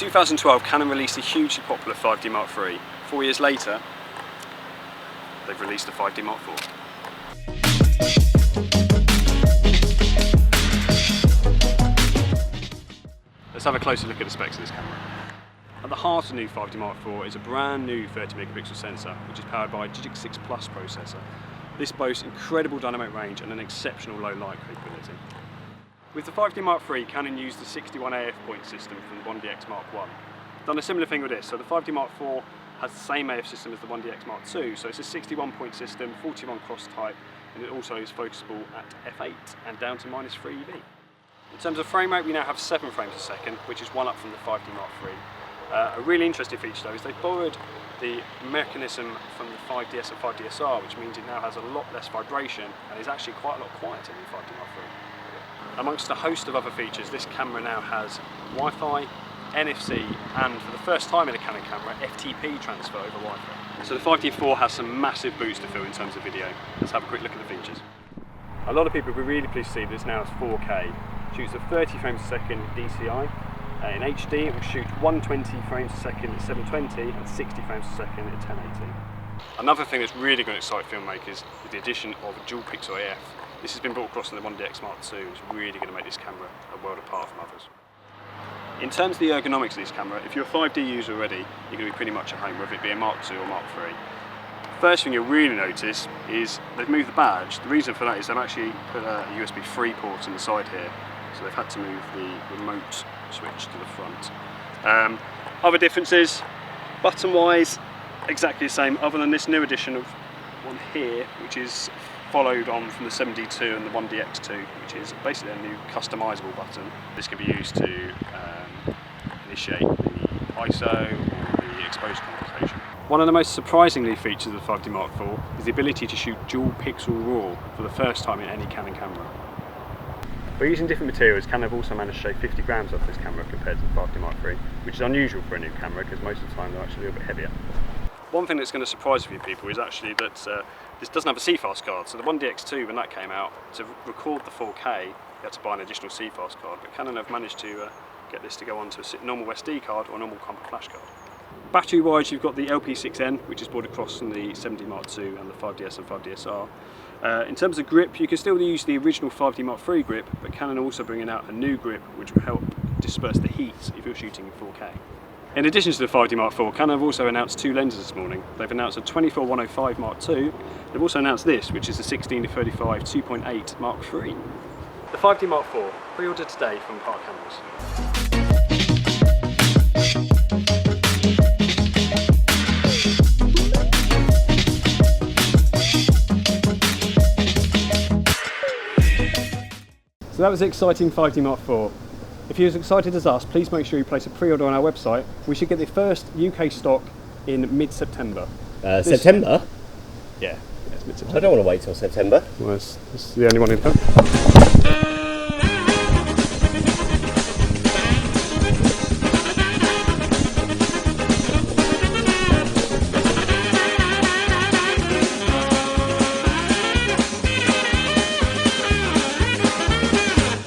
2012, Canon released a hugely popular 5D Mark III. 4 years later, they've released a 5D Mark IV. Let's have a closer look at the specs of this camera. At the heart of the new 5D Mark IV is a brand new 30 megapixel sensor, which is powered by a Digic 6 Plus processor. This boasts incredible dynamic range and an exceptional low light capability. With the 5D Mark III, Canon used the 61 AF point system from the 1DX Mark I. Done a similar thing with this, so the 5D Mark IV has the same AF system as the 1DX Mark II, so it's a 61 point system, 41 cross type, and it also is focusable at f8 and down to -3 EV. In terms of frame rate, we now have 7 frames a second, which is one up from the 5D Mark III. A really interesting feature though is they've borrowed the mechanism from the 5DS and 5DSR, which means it now has a lot less vibration and is actually quite a lot quieter than the 5D Mark III. Amongst a host of other features, this camera now has Wi-Fi, NFC, and for the first time in a Canon camera, FTP transfer over Wi-Fi. So the 5D IV has some massive boots to fill in terms of video. Let's have a quick look at the features. A lot of people will be really pleased to see this now is 4K. Shoots at 30 frames a second DCI. In HD, it will shoot 120 frames a second at 720 and 60 frames a second at 1080. Another thing that's really going to excite filmmakers is the addition of a dual pixel AF. This has been brought across in the 1DX Mark II and it's really going to make this camera a world apart from others. In terms of the ergonomics of this camera, if you're a 5D user already, you're going to be pretty much at home, whether it be a Mark II or Mark III. First thing you'll really notice is they've moved the badge. The reason for that is they've actually put a USB 3 port on the side here, so they've had to move the remote switch to the front. Other differences, button-wise, exactly the same, other than this new addition of one here, which is followed on from the 7D2 and the 1DX2, which is basically a new customisable button. This can be used to initiate the ISO or the exposure compensation. One of the most surprising new features of the 5D Mark IV is the ability to shoot dual pixel RAW for the first time in any Canon camera. By using different materials, Canon have also managed to shave 50 grams off this camera compared to the 5D Mark III, which is unusual for a new camera because most of the time they're actually a little bit heavier. One thing that's going to surprise a few people is actually that this doesn't have a CFast card. So the 1DX2, when that came out, to record the 4K, you had to buy an additional CFast card, but Canon have managed to get this to go onto a normal SD card or a normal compact flash card. Battery wise, you've got the LP6N, which is brought across from the 7D Mark II and the 5DS and 5DSR. In terms of grip, you can still use the original 5D Mark III grip, but Canon are also bringing out a new grip which will help disperse the heat if you're shooting in 4K. In addition to the 5D Mark IV, Canon have also announced 2 lenses this morning. They've announced a 24-105 Mark II. They've also announced this, which is a 16-35 2.8 Mark III. The 5D Mark IV, pre-order today from Park Cameras. So that was the exciting 5D Mark IV. If you're as excited as us, please make sure you place a pre-order on our website. We should get the first UK stock in mid-September. September? Yeah, it's mid-September. I don't want to wait till September. Well, that's the only one in town.